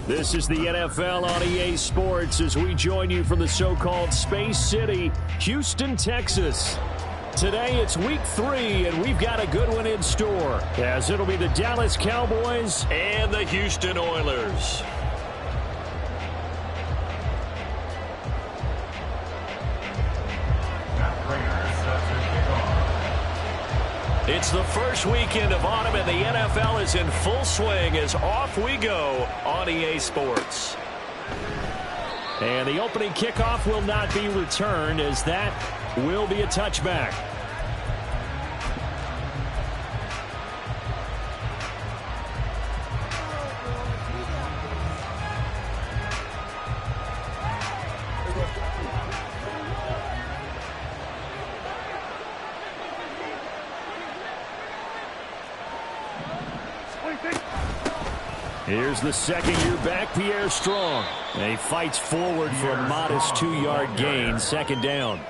This is the NFL on EA Sports as we join you from the so-called Space City, Houston, Texas. Today it's week 3, and we've got a good one in store, as it'll be the Dallas Cowboys and the Houston Oilers. It's the first weekend of autumn, and the NFL is in full swing as off we go on EA Sports. And the opening kickoff will not be returned, as that will be a touchback. Here's the second-year back, Pierre Strong. And he fights forward for a modest 2-yard gain, second down.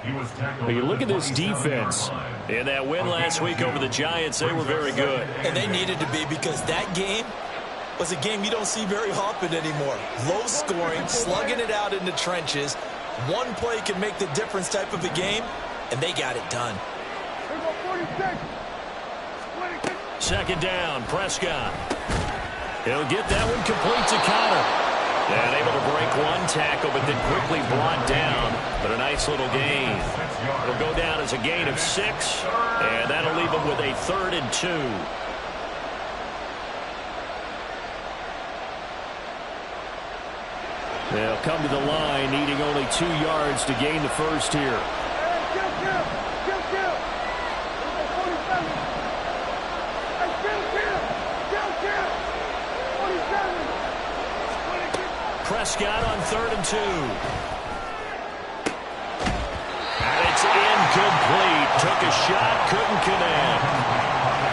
But you look at this defense. In that win last week over the Giants, they were very good. And they needed to be, because that game was a game you don't see very often anymore. Low scoring, slugging it out in the trenches. One play can make the difference type of a game, and they got it done. Second down, Prescott. He'll get that one complete to Connor. And able to break one tackle, but then quickly brought down. But a nice little gain. It'll go down as a gain of 6, and that'll leave him with a 3rd and 2. They'll come to the line, needing only 2 yards to gain the first here. Prescott on 3rd and 2. And it's incomplete. Took a shot, couldn't connect.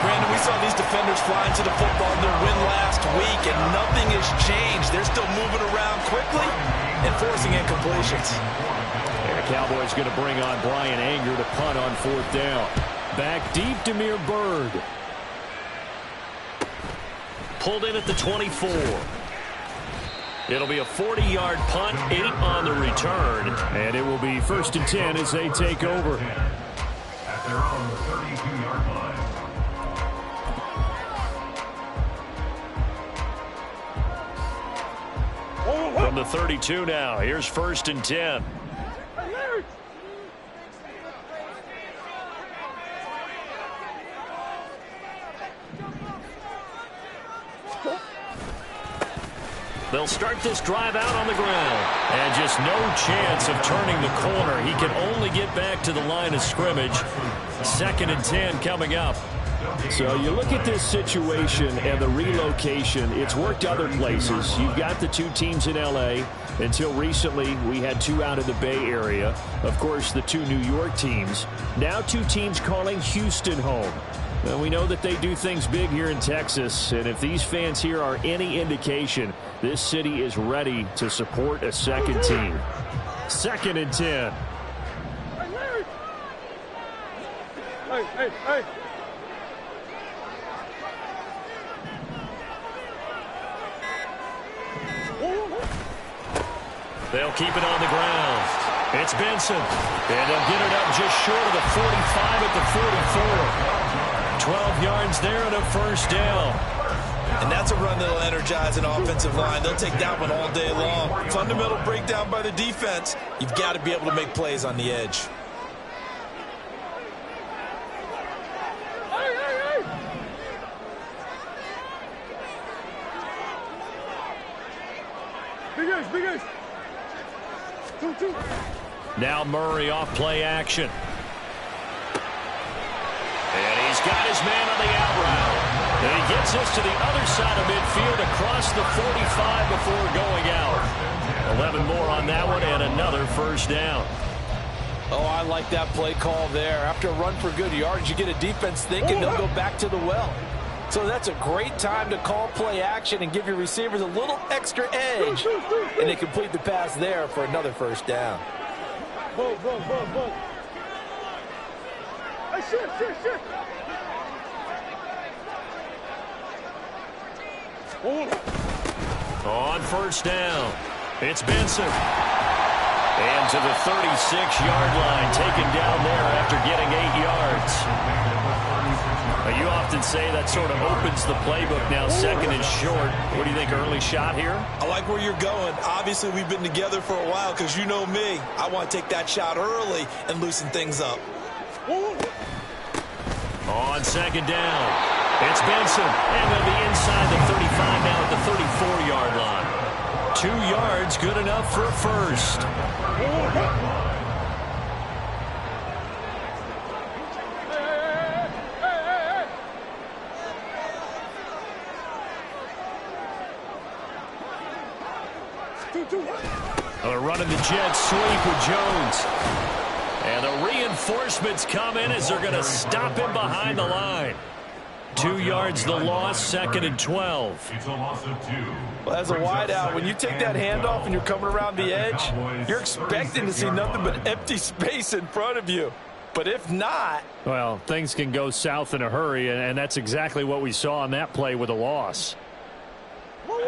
Brandon, we saw these defenders fly into the football in their win last week, and nothing has changed. They're still moving around quickly and forcing incompletions. And the Cowboys going to bring on Brian Anger to punt on 4th down. Back deep, Damiere Byrd. Pulled in at the 24. It'll be a 40-yard punt, 8 on the return, and it will be 1st and 10 as they take over. At their own 32-yard line. From the 32 now, here's 1st and 10. They'll start this drive out on the ground. And just no chance of turning the corner. He can only get back to the line of scrimmage. 2nd and 10 coming up. So you look at this situation and the relocation. It's worked other places. You've got the 2 teams in L.A. Until recently, we had 2 out of the Bay Area. Of course, the 2 New York teams. Now 2 teams calling Houston home. Well, we know that they do things big here in Texas, and if these fans here are any indication, this city is ready to support a second team. 2nd and 10. Hey. They'll keep it on the ground. It's Benson, and they'll get it up just short of the 45 at the 44. 12 yards there and a 1st down. And that's a run that'll energize an offensive line. They'll take that one all day long. Fundamental breakdown by the defense. You've got to be able to make plays on the edge. Big ace. 2. Now Murray off play action. And he's got his man on the out route. And he gets us to the other side of midfield across the 45 before going out. 11 more on that one and another 1st down. Oh, I like that play call there. After a run for good yards, you get a defense thinking they'll go back to the well. So that's a great time to call play action and give your receivers a little extra edge. And they complete the pass there for another 1st down. Hey, shit. On first down, it's Benson. And to the 36-yard line, taken down there after getting 8 yards. You often say that sort of opens the playbook now, second and short. What do you think, early shot here? I like where you're going. Obviously, we've been together for a while because you know me. I want to take that shot early and loosen things up. On second down, it's Benson. And they'll be inside the 35 now at the 34-yard line. 2 yards, good enough for a first. They're running the jet sweep with Jones. And the reinforcements come in as they're going to stop him behind the line. 2 yards the loss, second and 12. It's a loss of 2. Well, as a wideout, when you take that handoff and you're coming around the edge, you're expecting to see nothing but empty space in front of you. But if not... Well, things can go south in a hurry, and that's exactly what we saw on that play with a loss.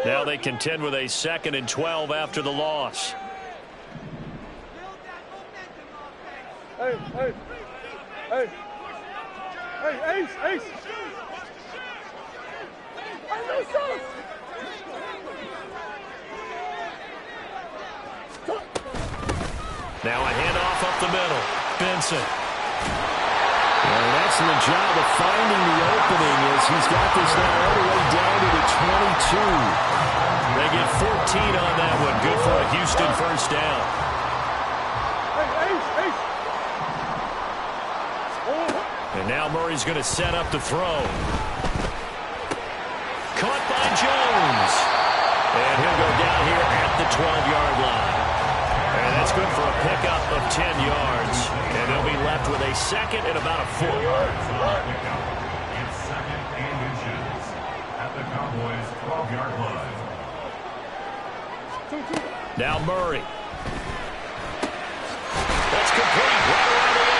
Now they contend with a second and 12 after the loss. Hey, hey, hey, hey, Ace, Ace. Now a handoff up the middle. Benson. An excellent job of finding the opening as he's got this now all the way down to the 22. They get 14 on that one. Good for a Houston first down. And now Murray's going to set up the throw. Caught by Jones. And he'll go down here at the 12-yard line. And that's good for a pickup of 10 yards. And they'll be left with a second and about a 4. It's second and inches at the Cowboys' 12-yard line. Now Murray. That's complete right around the 8.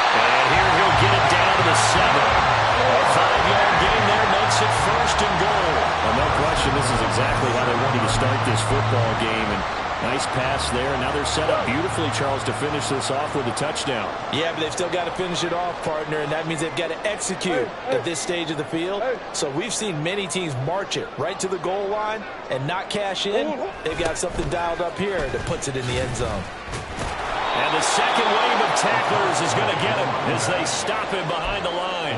And here he'll get it down to the 7. A 5-yard gain there makes it first and goal. Well, no question, this is exactly how they wanted to start this football game. And nice pass there. Now they're set up beautifully, Charles, to finish this off with a touchdown. Yeah, but they've still got to finish it off, partner, and that means they've got to execute at this stage of the field. So we've seen many teams march it right to the goal line and not cash in. They've got something dialed up here that puts it in the end zone. And the second wave of tacklers is going to get him as they stop him behind the line.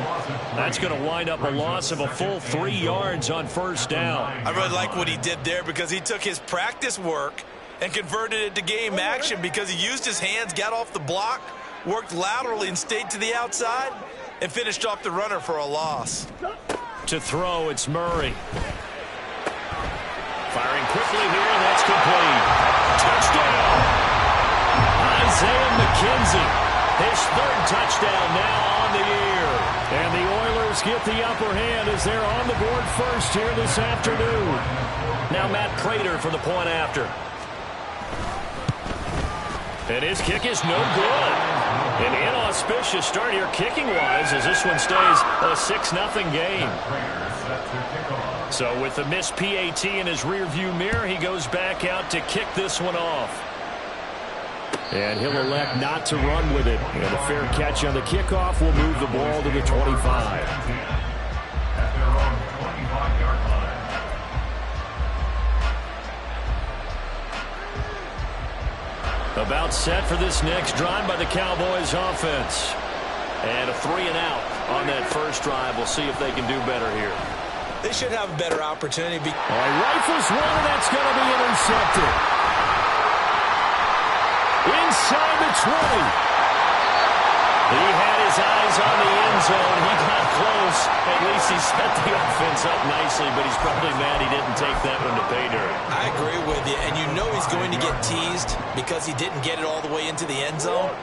That's going to wind up a loss of a full 3 yards on first down. I really like what he did there because he took his practice work and converted it to game action because he used his hands, got off the block, worked laterally and stayed to the outside, and finished off the runner for a loss. To throw, it's Murray. Firing quickly here, and that's complete. Touchdown! Isaiah McKenzie, his 3rd touchdown now on the year. And the Oilers get the upper hand as they're on the board first here this afternoon. Now Matt Prater for the point after. And his kick is no good. An inauspicious start here kicking-wise as this one stays a 6-0 game. So with the missed PAT in his rearview mirror, he goes back out to kick this one off. And he'll elect not to run with it. And a fair catch on the kickoff will move the ball to the 25. At their own 25-yard line. About set for this next drive by the Cowboys offense. And a 3-and-out on that first drive. We'll see if they can do better here. They should have a better opportunity. Rifles one, and that's going to be intercepted. Inside the 20. He had his eyes on the end zone. He got close. At least he set the offense up nicely, but he's probably mad he didn't take that one to pay dirt. I agree with you, and you know he's going to get teased because he didn't get it all the way into the end zone.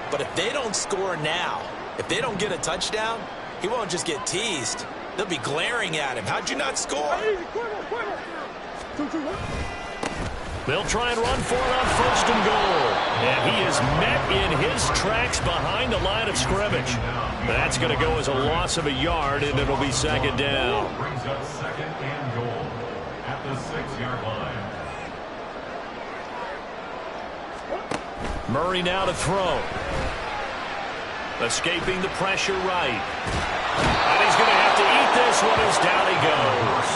But if they don't score now, if they don't get a touchdown, he won't just get teased. They'll be glaring at him. How'd you not score? They'll try and run for it on first and goal. And he is met in his tracks behind the line of scrimmage. That's going to go as a loss of a yard, and it'll be second down. Brings up second and goal at the the 6-yard line. Murray now to throw. Escaping the pressure right. And he's going to have to eat this one as down he goes.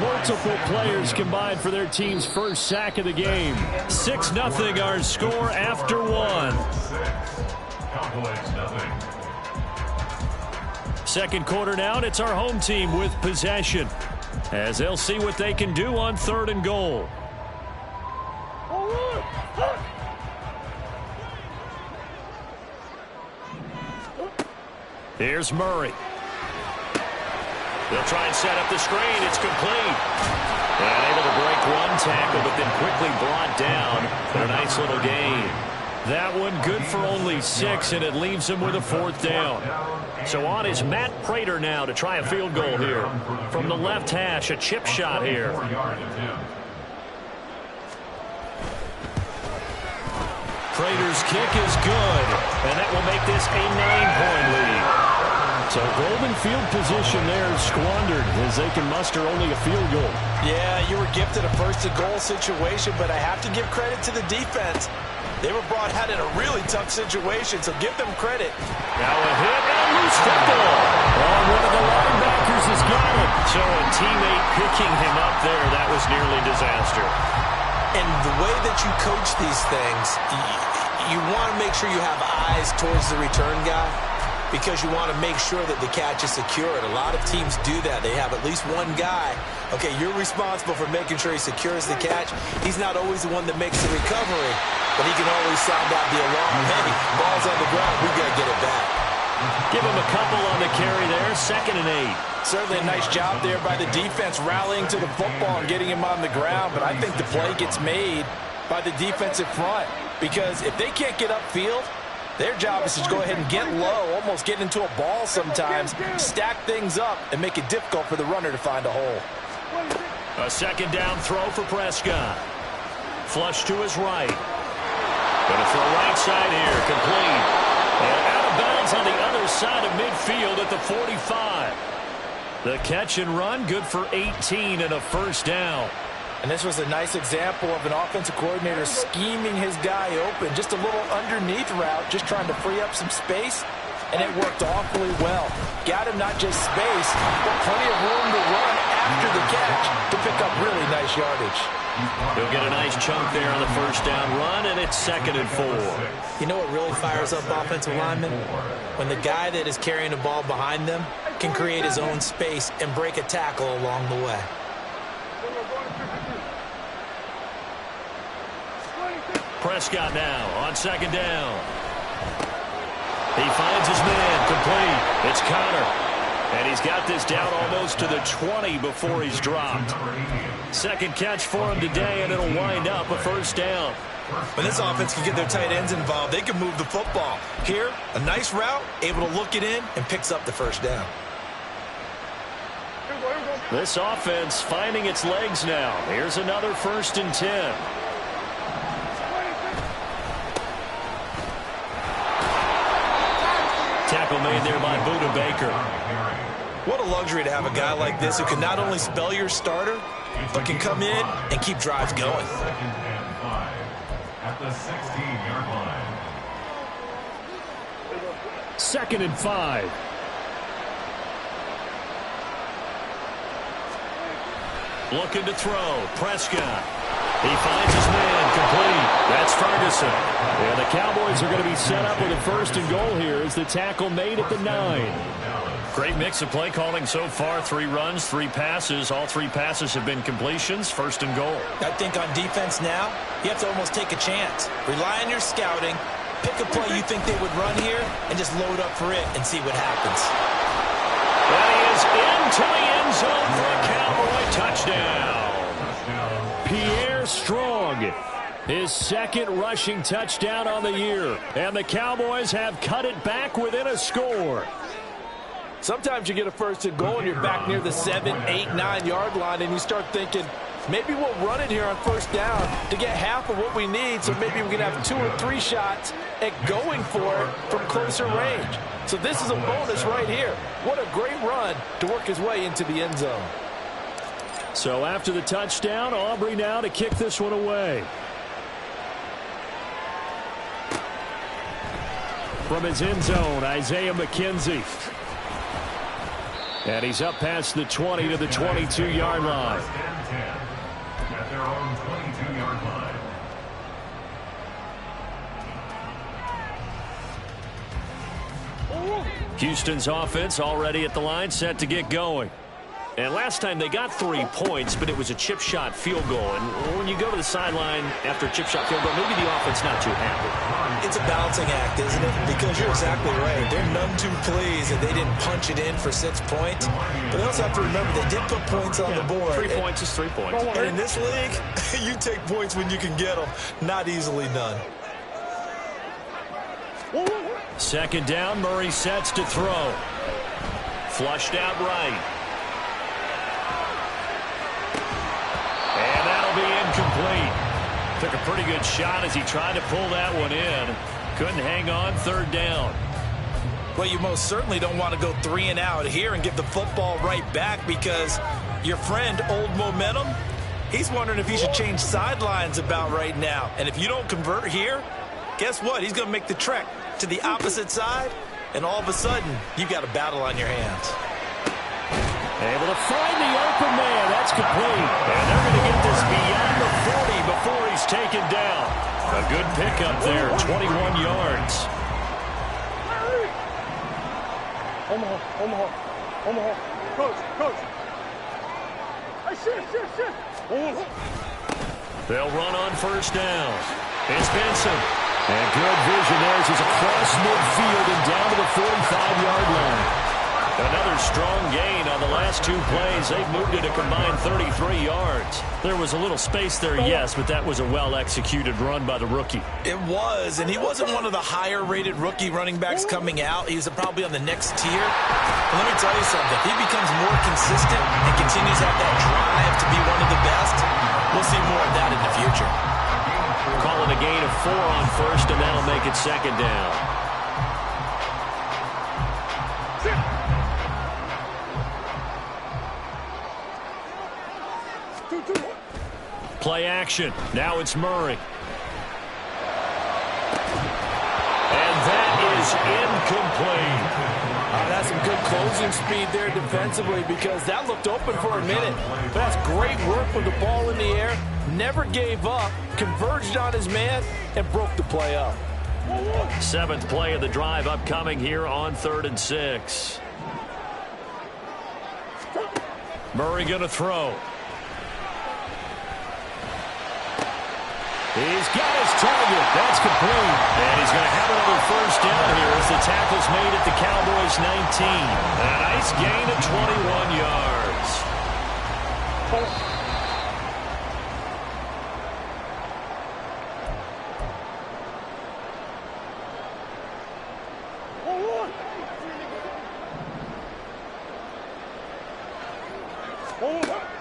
Multiple players combined for their team's first sack of the game. 6-0 our score after one. Cowboys nothing. Second quarter now, and it's our home team with possession, as they'll see what they can do on 3rd and goal. Here's Murray. They'll try and set up the screen. It's complete. And able to break one tackle, but then quickly brought down for a nice little gain. That one good for only 6, and it leaves him with a 4th down. So on is Matt Prater now to try a field goal here. From the left hash, a chip shot here. Prater's kick is good, and that will make this a 9-point lead. So golden field position there squandered as they can muster only a field goal. Yeah, you were gifted a 1st and goal situation, but I have to give credit to the defense. They were brought out in a really tough situation, so give them credit. Now a hit and a loose football. And one of the linebackers has got it. So a teammate picking him up there, that was nearly disaster. And the way that you coach these things, you want to make sure you have eyes towards the return guy, because you want to make sure that the catch is secured. A lot of teams do that. They have at least one guy. Okay, you're responsible for making sure he secures the catch. He's not always the one that makes the recovery, but he can always sound out the alarm. Hey, ball's on the ground. We got to get it back. Give him a couple on the carry there. 2nd and 8. Certainly a nice job there by the defense rallying to the football and getting him on the ground, but I think the play gets made by the defensive front, because if they can't get upfield, their job is to go ahead and get low, almost get into a ball sometimes, stack things up, and make it difficult for the runner to find a hole. A 2nd down throw for Prescott. Flush to his right. Going to throw right side here, complete. And out of bounds on the other side of midfield at the 45. The catch and run, good for 18 and a 1st down. And this was a nice example of an offensive coordinator scheming his guy open. Just a little underneath route, just trying to free up some space, and it worked awfully well. Got him not just space, but plenty of room to run after the catch to pick up really nice yardage. He'll get a nice chunk there on the 1st down run, and it's 2nd and 4. You know what really fires up offensive linemen? When the guy that is carrying the ball behind them can create his own space and break a tackle along the way. Prescott now on 2nd down. He finds his man, complete. It's Connor. And he's got this down almost to the 20 before he's dropped. 2nd catch for him today, and it'll wind up a 1st down. When this offense can get their tight ends involved, they can move the football. Here, a nice route, able to look it in, and picks up the 1st down. This offense finding its legs now. Here's another 1st and 10. Tackle made there by Buda Baker. What a luxury to have a guy like this who can not only spell your starter, but can come in and keep drives going. 2nd and 5 at the 16-yard line. 2nd and 5. Looking to throw. Prescott. He finds his man, complete. That's Ferguson. And the Cowboys are going to be set up with a 1st and goal here as the tackle made at the 9. Great mix of play calling so far. 3 runs, 3 passes. All 3 passes have been completions. 1st and goal. I think on defense now, you have to almost take a chance. Rely on your scouting. Pick a play you think they would run here and just load up for it and see what happens. That is into the end zone for a Cowboy touchdown. Pierre Strong, his 2nd rushing touchdown on the year. And the Cowboys have cut it back within a score. Sometimes you get a 1st and goal and you're back near the 7, 8, 9-yard line and you start thinking, maybe we'll run it here on 1st down to get half of what we need, so maybe we can have 2 or 3 shots at going for it from closer range. So this is a bonus right here. What a great run to work his way into the end zone. So after the touchdown, Aubrey now to kick this one away. From his end zone, Isaiah McKenzie. And he's up past the 20 to the 22-yard line. At their own 22-yard line. Houston's offense already at the line, set to get going. And last time they got 3 points, but it was a chip shot field goal. And when you go to the sideline after a chip shot field goal, maybe the offense not too happy. It's a balancing act, isn't it? Because you're exactly right. They're none too pleased that they didn't punch it in for 6 points. But they also have to remember they did put points on the board. 3 points is 3 points. And in this league, you take points when you can get them. Not easily done. Second down, Murray sets to throw. Flushed out right. And that'll be incomplete. Took a pretty good shot as he tried to pull that one in. Couldn't hang on, third down. Well, you most certainly don't want to go 3 and out here and give the football right back, because your friend, Old Momentum, he's wondering if he should change sidelines about right now. And if you don't convert here, guess what? He's going to make the trek to the opposite side, and all of a sudden, you've got a battle on your hands. Able to find the open man. That's complete. And they're going to get this beyond the 40 before he's taken down. A good pickup there, 21 yards. Omaha. Coach. Hey, shit. They'll run on first down. It's Benson. And good vision there as he's across midfield and down to the 45-yard line. Another strong gain on the last 2 plays. They've moved it a combined 33 yards. There was a little space there, yes, but that was a well-executed run by the rookie. It was, and he wasn't one of the higher-rated rookie running backs coming out. He's probably on the next tier. But let me tell you something. If he becomes more consistent and continues to have that drive to be one of the best, we'll see more of that in the future. Calling a gain of 4 on first, and that'll make it second down. Play action. Now it's Murray. And that is incomplete. That's some good closing speed there defensively, because that looked open for a minute. But that's great work with the ball in the air. Never gave up, converged on his man, and broke the play up. 7th play of the drive upcoming here on 3rd and 6. Murray going to throw. He's got his target. That's complete. And he's going to have another first down here as the tackle's made at the Cowboys' 19. A nice gain of 21 yards.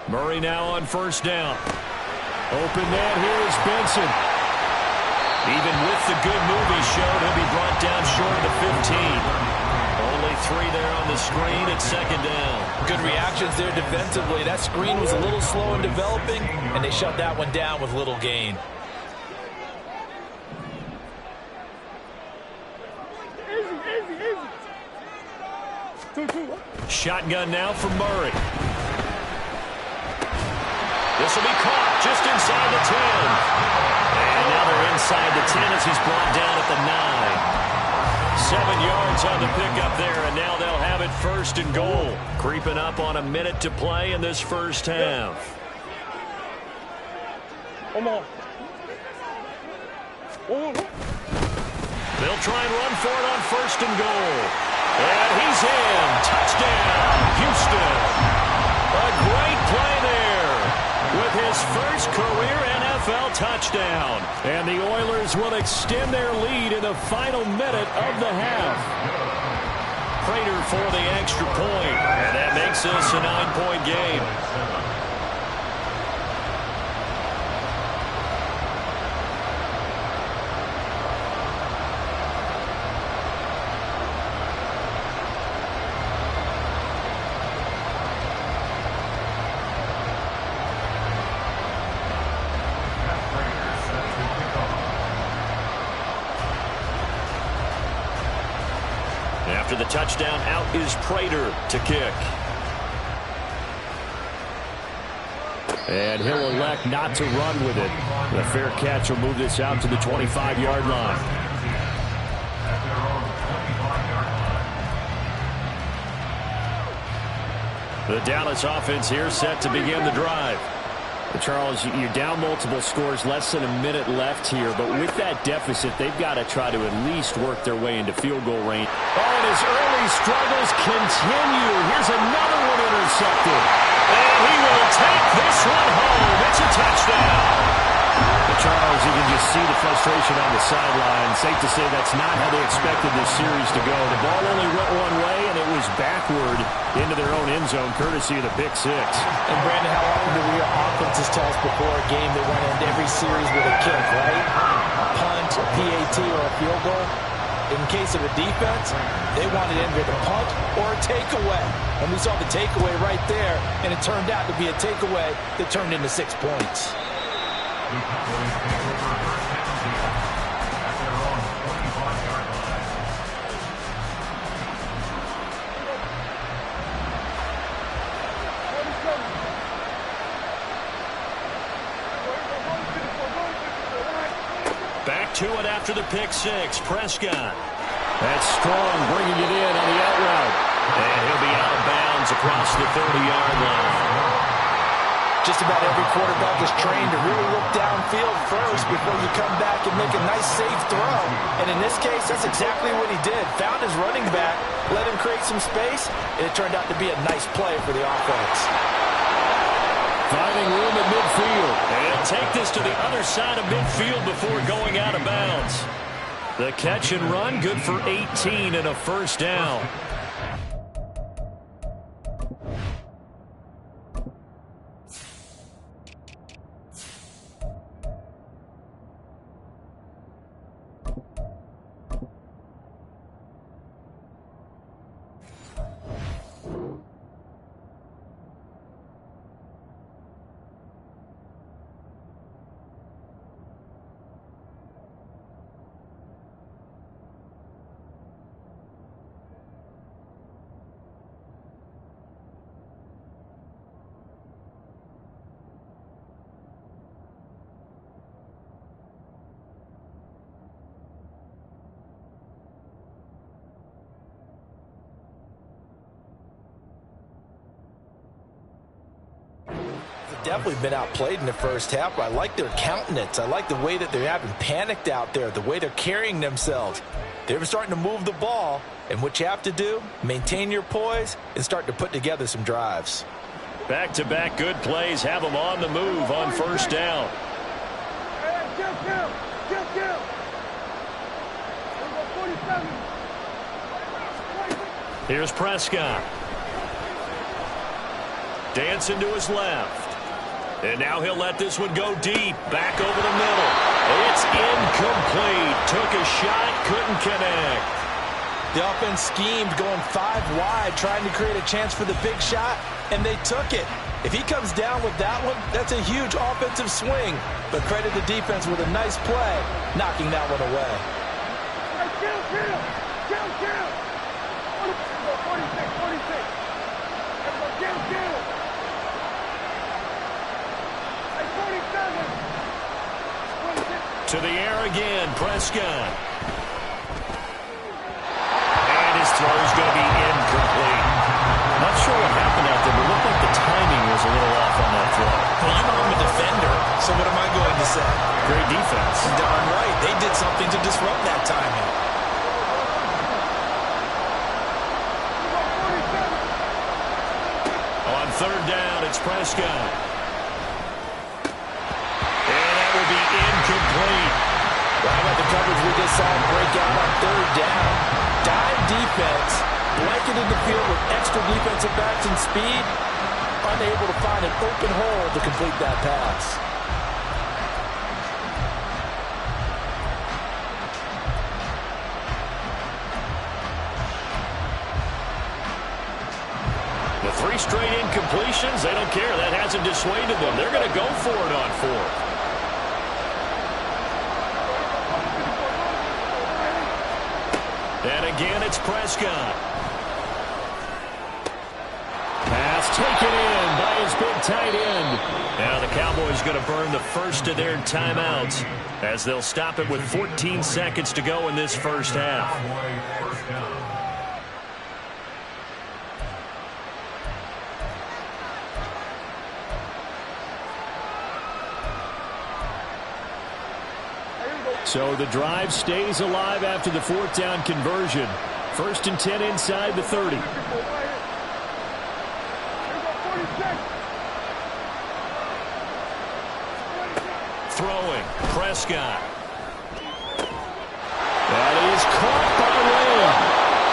Murray now on first down. Open man here is Benson. Even with the good move he showed, he'll be brought down short of the 15. Only 3 there on the screen at second down. Good reactions there defensively. That screen was a little slow in developing, and they shut that one down with little gain. Shotgun now from Murray. This will be caught just inside the 10. And now they're inside the 10 as he's brought down at the 9. 7 yards on the pickup there, and now they'll have it first and goal. Creeping up on a minute to play in this first half. They'll try and run for it on first and goal. And he's in. Touchdown, Houston. A great play there with his first career NFL touchdown. And the Oilers will extend their lead in the final minute of the half. Prater for the extra point. And that makes this a 9-point game. After the touchdown, out is Prater to kick. And he'll elect not to run with it. The fair catch will move this out to the 25-yard line. The Dallas offense here set to begin the drive. Charles, you're down multiple scores, less than a minute left here, but with that deficit, they've got to try to at least work their way into field goal range. Oh, and his early struggles continue. Here's another one intercepted. And he will take this one home. It's a touchdown. But Charles, you can just see the frustration on the sideline. Safe to say that's not how they expected this series to go. The ball only went one way, and it was backward into their own end zone, courtesy of the pick six. And Brandon, how often do we hear offenses tell us before a game they want to end every series with a kick, right? A punt, a PAT, or a field goal. In case of the defense, they wanted to end with a punt or a takeaway. And we saw the takeaway right there, and it turned out to be a takeaway that turned into 6 points. The Cowboys take over first down at their own 25-yard line. Back to it after the pick six. Prescott. That's strong, bringing it in on the out route. And he'll be out of bounds across the 30-yard line. Just about every quarterback is trained to really look downfield first before you come back and make a nice, safe throw. And in this case, that's exactly what he did. Found his running back, let him create some space, and it turned out to be a nice play for the offense. Finding room at midfield. And take this to the other side of midfield before going out of bounds. The catch and run, good for 18 and a first down. Definitely been outplayed in the first half, but I like their countenance. I like the way that they're having panicked out there, the way they're carrying themselves. They're starting to move the ball, and what you have to do, maintain your poise and start to put together some drives. Back-to-back good plays have them on the move on first down. Here's Prescott. Dancing to his left. And now he'll let this one go deep. Back over the middle. It's incomplete. Took a shot, couldn't connect. The offense schemed going 5 wide, trying to create a chance for the big shot, and they took it. If he comes down with that one, that's a huge offensive swing. But credit the defense with a nice play, knocking that one away. To the air again, Prescott. And his throw's going to be incomplete. Not sure what happened out there, but it looked like the timing was a little off on that throw. Well, you know I'm a defender, so what am I going to say? Great defense. Darn right. They did something to disrupt that timing. On third down, it's Prescott. And that will be incomplete. Well, how about the coverage we just saw break out on third down? Dime defense, blanketed the field with extra defensive backs and speed, unable to find an open hole to complete that pass. The 3 straight incompletions, they don't care. That hasn't dissuaded them. They're going to go for it on 4th. And again, it's Prescott. Pass taken in by his big tight end. Now the Cowboys going to burn the first of their timeouts as they'll stop it with 14 seconds to go in this first half. So the drive stays alive after the fourth down conversion. 1st and 10 inside the 30. Throwing, Prescott. That is caught by Lamb.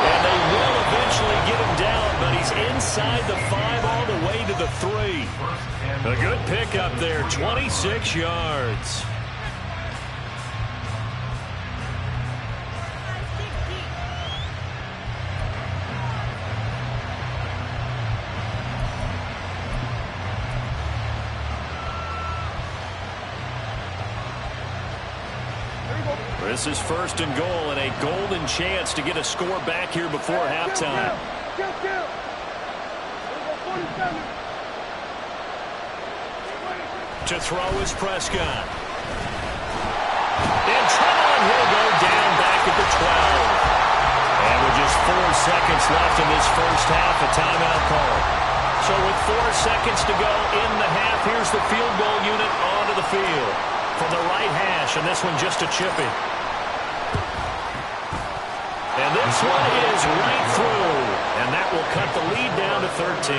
And they will eventually get him down, but he's inside the 5 all the way to the 3. A good pickup there, 26 yards. This is 1st and goal and a golden chance to get a score back here before halftime. To throw is Prescott. In trouble, and he'll go down back at the 12. And with just 4 seconds left in this first half, a timeout call. So with 4 seconds to go in the half, here's the field goal unit onto the field. From the right hash, and this one just a chippy. And this one is right through. And that will cut the lead down to 13.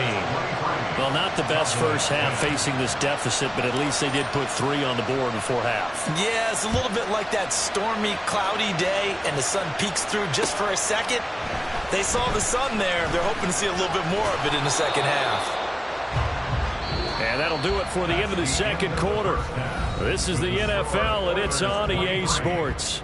Well, not the best first half facing this deficit, but at least they did put 3 on the board before half. Yeah, it's a little bit like that stormy, cloudy day, and the sun peeks through just for a second. They saw the sun there. They're hoping to see a little bit more of it in the second half. And that'll do it for the end of the second quarter. This is the NFL, and it's on EA Sports.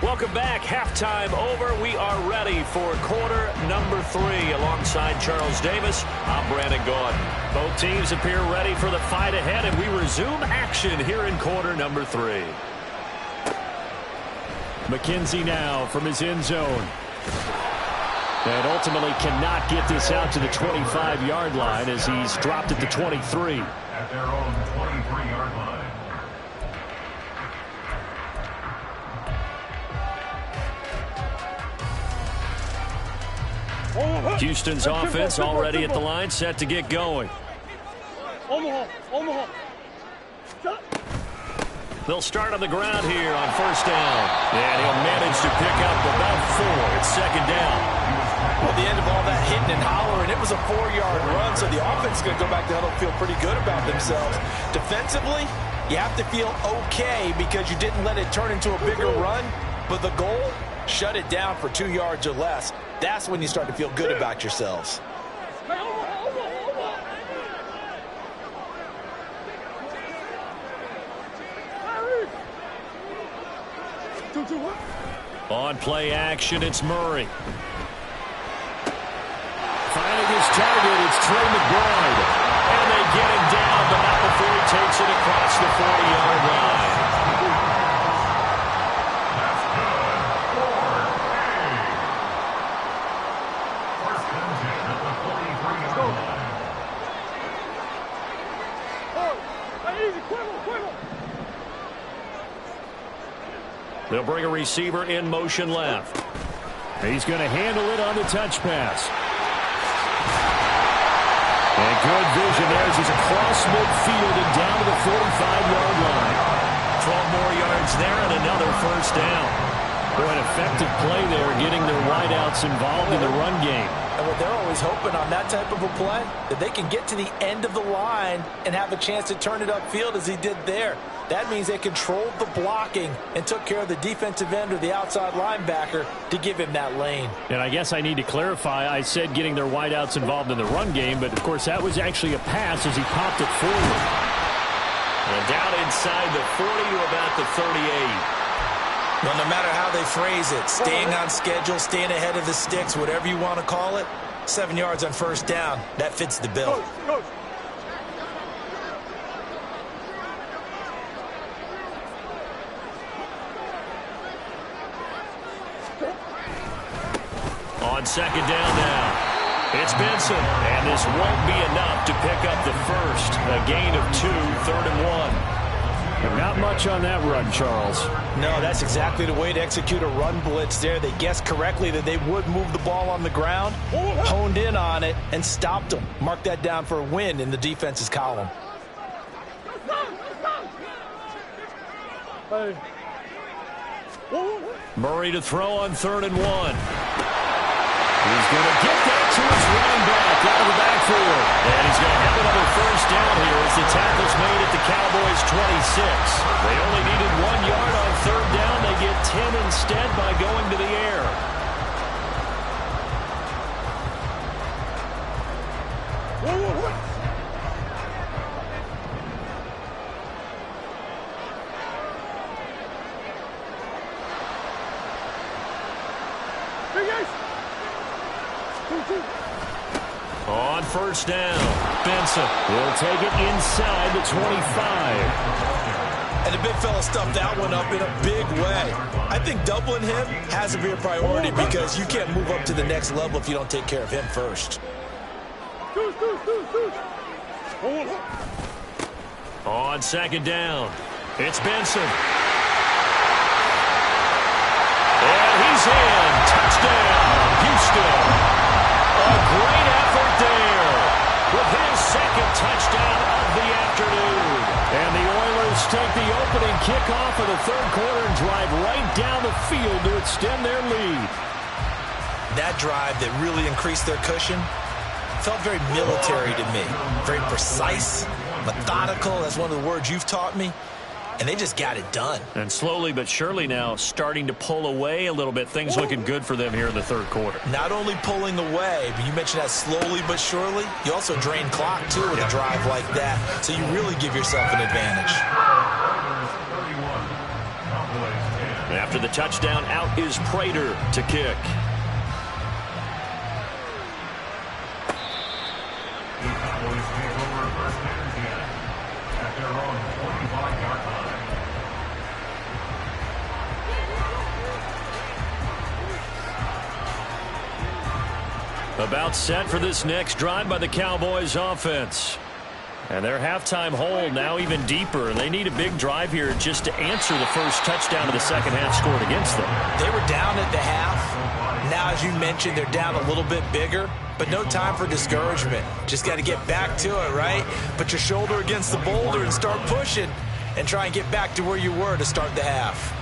Welcome back. Halftime over. We are ready for quarter number 3. Alongside Charles Davis, I'm Brandon Gaudin. Both teams appear ready for the fight ahead, and we resume action here in quarter number 3. McKenzie now from his end zone. And ultimately cannot get this out to the 25-yard line as he's dropped at the 23. At their own 23-yard line. Houston's offense already at the line, set to get going. Omaha. They'll start on the ground here on 1st down. And he'll manage to pick up about 4. It's 2nd down. Well, the end of all that hitting and hollering, it was a 4-yard run, so the offense is going to go back to huddle and feel pretty good about themselves. Defensively, you have to feel okay because you didn't let it turn into a bigger run, but the goal, shut it down for 2 yards or less. That's when you start to feel good about yourselves. On play action, it's Murray. Finding his target, it's Trey McBride. And they get him down, but not before he takes it across the 40-yard line. They'll bring a receiver in motion left. He's going to handle it on the touch pass. And good vision there as he's across midfield and down to the 45-yard line. 12 more yards there and another 1st down. Boy, an effective play there, getting their wideouts involved in the run game. And what they're always hoping on that type of a play, that they can get to the end of the line and have a chance to turn it upfield as he did there. That means they controlled the blocking and took care of the defensive end or the outside linebacker to give him that lane. And I guess I need to clarify, I said getting their wideouts involved in the run game, but of course that was actually a pass as he popped it forward. And down inside the 40 to about the 38. Well, no matter how they phrase it, staying on schedule, staying ahead of the sticks, whatever you want to call it, 7 yards on first down. That fits the bill. Coach. On second down now, it's Benson, and this won't be enough to pick up the first. A gain of 2, 3rd and 1. Not much on that run, Charles. No, that's exactly the way to execute a run blitz there. They guessed correctly that they would move the ball on the ground, honed in on it, and stopped them. Mark that down for a win in the defense's column. Hey. Murray to throw on 3rd and 1. He's going to get that to his running back out of the backfield. And he's going to have another first down here as the tackle's made at the Cowboys' 26. They only needed 1 yard on 3rd down. They get 10 instead by going to the air. On first down, Benson will take it inside the 25. And the big fella stuffed that one up in a big way. I think doubling him has to be a priority because you can't move up to the next level if you don't take care of him first. On second down, it's Benson. And he's in. Touchdown, Houston. A great effort there with his second touchdown of the afternoon. And the Oilers take the opening kickoff of the 3rd quarter and drive right down the field to extend their lead. That drive that really increased their cushion felt very military to me. Very precise, methodical. That's one of the words you've taught me. And they just got it done. And slowly but surely now starting to pull away a little bit. Things looking good for them here in the 3rd quarter. Not only pulling away, but you mentioned that slowly but surely. You also drain clock, too, with a drive like that. So you really give yourself an advantage. After the touchdown, out is Prater to kick. About set for this next drive by the Cowboys offense. And their halftime hold now even deeper. They need a big drive here just to answer the first touchdown of the second half scored against them. They were down at the half. Now, as you mentioned, they're down a little bit bigger, but no time for discouragement. Just got to get back to it, right? Put your shoulder against the boulder and start pushing and try and get back to where you were to start the half.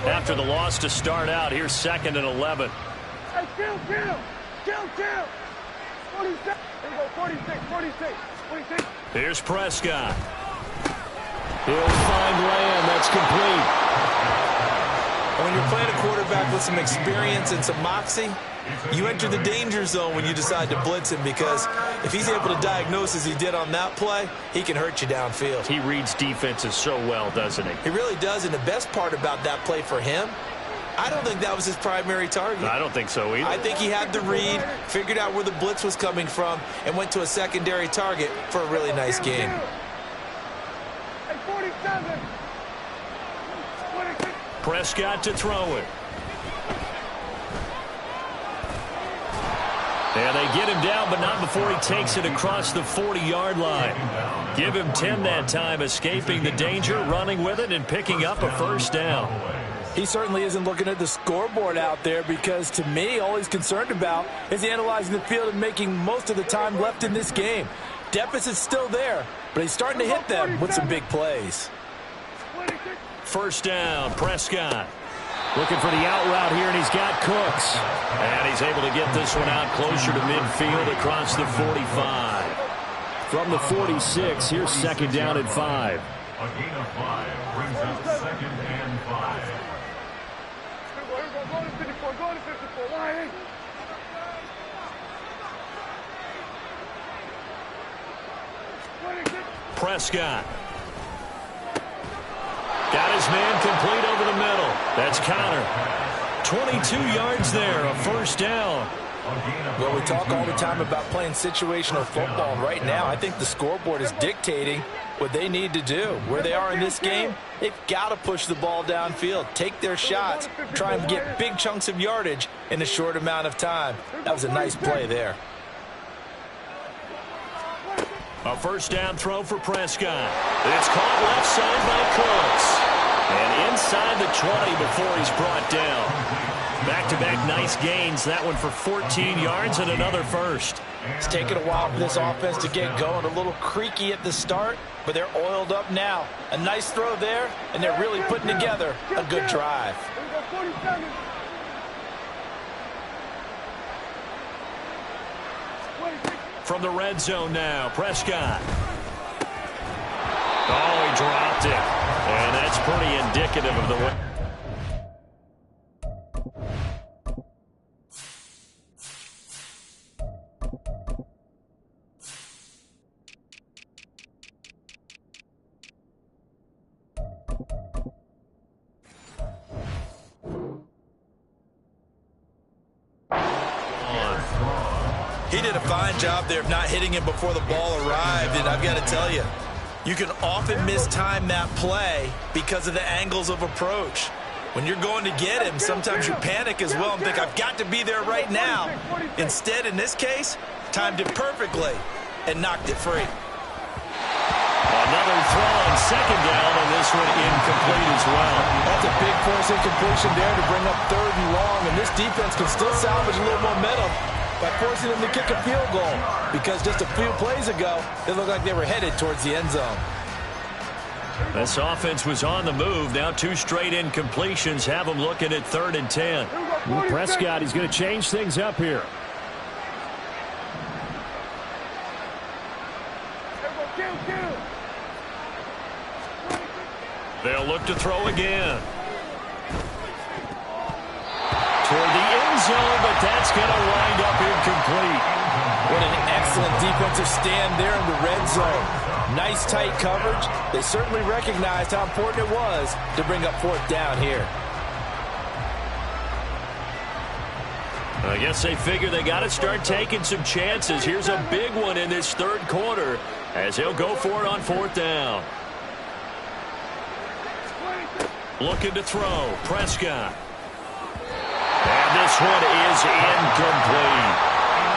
After the loss to start out, here's 2nd and 11. Hey, kill. 46. There you go, 46. Here's Prescott. He'll find Lamb. That's complete. When you're playing a quarterback with some experience and some moxie, you enter the danger zone when you decide to blitz him because if he's able to diagnose as he did on that play, he can hurt you downfield. He reads defenses so well, doesn't he? He really does, and the best part about that play for him, I don't think that was his primary target. I don't think so either. I think he had the read, figured out where the blitz was coming from, and went to a secondary target for a really nice game. Hey, 47. Prescott to throw it. And they get him down, but not before he takes it across the 40-yard line. Give him 10 that time, escaping the danger, running with it, and picking up a first down. He certainly isn't looking at the scoreboard out there because, to me, all he's concerned about is analyzing the field and making most of the time left in this game. Deficit's still there, but he's starting to hit them with some big plays. First down, Prescott. Looking for the out route here, and he's got Cooks. And he's able to get this one out closer to midfield across the 45. From the 46, here's 2nd down and 5. A gain of 5 brings up 2nd and 5. Go to 54, Why? Prescott. Got his man complete over the middle. That's Connor. 22 yards there, a first down. Well, we talk all the time about playing situational football. Right now, I think the scoreboard is dictating what they need to do. Where they are in this game, they've got to push the ball downfield, take their shots, try and get big chunks of yardage in a short amount of time. That was a nice play there. A first down throw for Prescott. It's caught left side by Cooks. And inside the 20 before he's brought down. Back-to-back nice gains. That one for 14 yards and another first. It's taken a while for this offense to get going. A little creaky at the start, but they're oiled up now. A nice throw there, and they're really putting together a good drive. From the red zone now, Prescott. Oh, he dropped it. And that's pretty indicative of the way. He did a fine job there of not hitting him before the ball arrived, and I've got to tell you, you can often mistime that play because of the angles of approach. When you're going to get him, sometimes you panic as well and think, I've got to be there right now. Instead, in this case, timed it perfectly and knocked it free. Another throw on second down, and this one incomplete as well. That's a big force incompletion there to bring up 3rd and long, and this defense can still salvage a little momentum by forcing them to kick a field goal, because just a few plays ago, it looked like they were headed towards the end zone. This offense was on the move. Now 2 straight incompletions have them looking at 3rd and 10. Prescott, he's going to change things up here. They'll look to throw again. Toward the end zone, but that's going to wind up incomplete. What an excellent defensive stand there in the red zone. Nice tight coverage. They certainly recognized how important it was to bring up 4th down here. I guess they figure they got to start taking some chances. Here's a big one in this 3rd quarter as he'll go for it on 4th down. Looking to throw, Prescott. And this one is incomplete.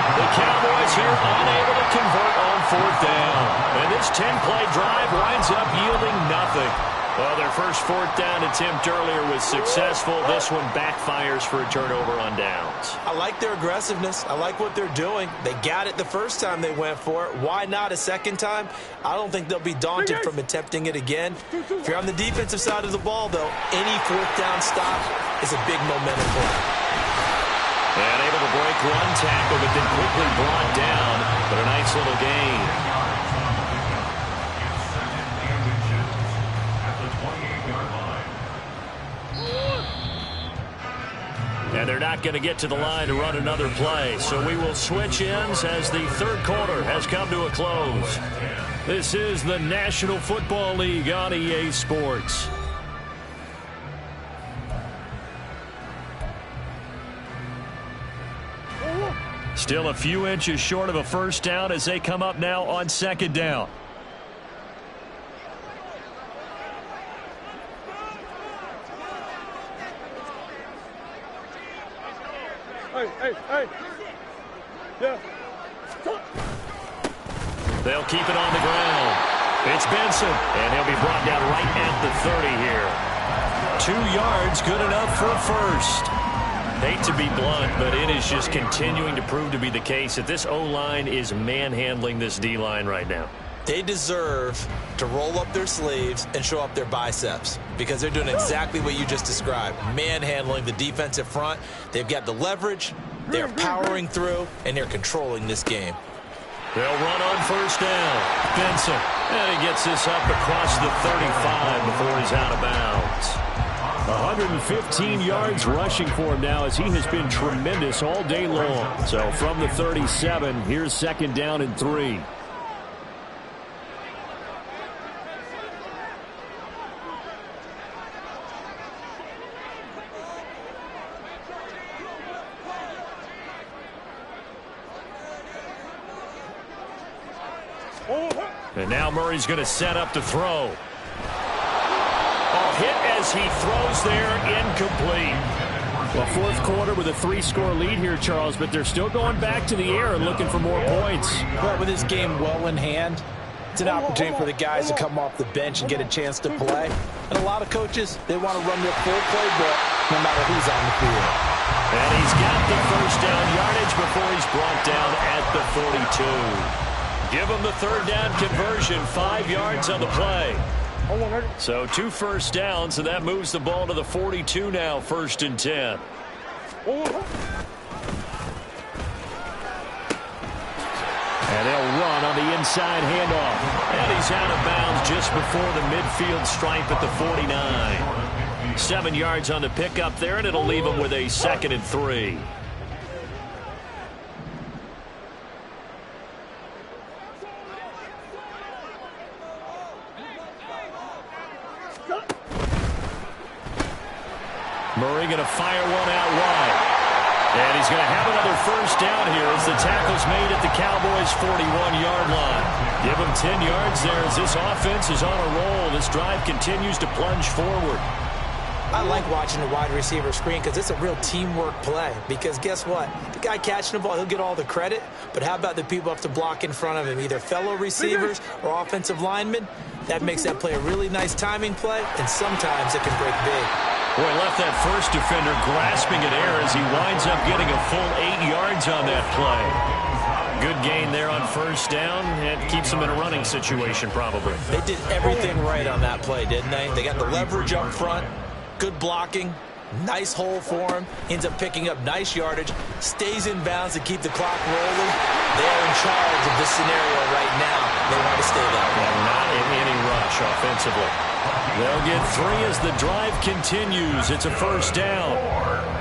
The Cowboys here unable to convert on 4th down. And this 10-play drive winds up yielding nothing. Well, their first 4th down attempt earlier was successful. This one backfires for a turnover on downs. I like their aggressiveness. I like what they're doing. They got it the first time they went for it. Why not a second time? I don't think they'll be daunted from attempting it again. If you're on the defensive side of the ball, though, any 4th down stop is a big momentum play. And able to break one tackle, but then quickly brought down. But a nice little gain. And they're not going to get to the line to run another play. So we will switch ends as the 3rd quarter has come to a close. This is the National Football League on EA Sports. Still a few inches short of a first down as they come up now on 2nd down. Hey. Yeah. They'll keep it on the ground. It's Benson, and he'll be brought down right at the 30 here. 2 yards, good enough for a first. Hate to be blunt, but it is just continuing to prove to be the case that this O-line is manhandling this D-line right now. They deserve to roll up their sleeves and show up their biceps because they're doing exactly what you just described, manhandling the defensive front. They've got the leverage, they're powering through, and they're controlling this game. They'll run on first down. Benson, and he gets this up across the 35 before he's out of bounds. 115 yards rushing for him now as he has been tremendous all day long. So from the 37, here's 2nd down and 3. And now Murray's going to set up to throw. Oh, hit as he throws there, incomplete. Well, fourth quarter with a 3-score lead here, Charles, but they're still going back to the air and looking for more points. Well, with this game well in hand, it's an opportunity for the guys to come off the bench and get a chance to play. And a lot of coaches, they want to run their full playbook no matter who's on the field. And he's got the first down yardage before he's brought down at the 42. Give him the third down conversion, 5 yards on the play. So 2 first downs, and that moves the ball to the 42 now, 1st and 10. And they'll run on the inside handoff. And he's out of bounds just before the midfield stripe at the 49. 7 yards on the pickup there, and it'll leave him with a 2nd and 3. Murray going to fire one out wide. And he's going to have another first down here as the tackle's made at the Cowboys' 41-yard line. Give him 10 yards there as this offense is on a roll. This drive continues to plunge forward. I like watching the wide receiver screen because it's a real teamwork play. Because guess what? The guy catching the ball, he'll get all the credit. But how about the people up to block in front of him, either fellow receivers or offensive linemen? That makes that play a really nice timing play, and sometimes it can break big. Boy, left that first defender grasping at air as he winds up getting a full 8 yards on that play. Good gain there on first down. It keeps them in a running situation probably. They did everything right on that play, didn't they? They got the leverage up front, good blocking, nice hole for him, ends up picking up nice yardage, stays in bounds to keep the clock rolling. They're in charge of this scenario right now. They want to stay that way. Not in any rush offensively. They'll get 3 as the drive continues. It's a first down.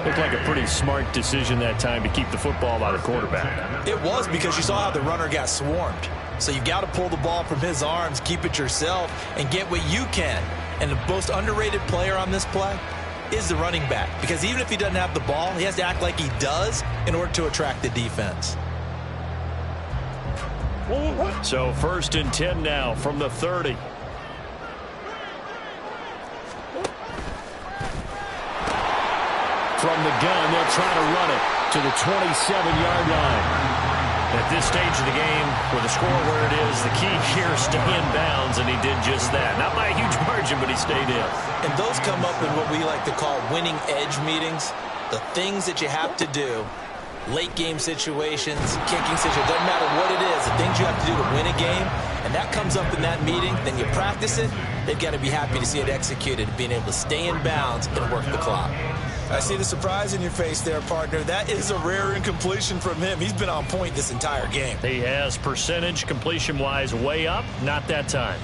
Looked like a pretty smart decision that time to keep the football by the quarterback. It was, because you saw how the runner got swarmed. So you got to pull the ball from his arms, keep it yourself, and get what you can. And the most underrated player on this play is the running back. Because even if he doesn't have the ball, he has to act like he does in order to attract the defense. So 1st and 10 now from the 30. From the gun, they'll try to run it to the 27-yard line. At this stage of the game, with the score where it is, the key here is stay in bounds, and he did just that. Not by a huge margin, but he stayed in. And those come up in what we like to call winning edge meetings. The things that you have to do, late game situations, kicking situations, doesn't matter what it is, the things you have to do to win a game, and that comes up in that meeting, then you practice it, they've got to be happy to see it executed, being able to stay in bounds and work the clock. I see the surprise in your face there, partner. That is a rare incompletion from him. He's been on point this entire game. He has percentage completion-wise way up. Not that time.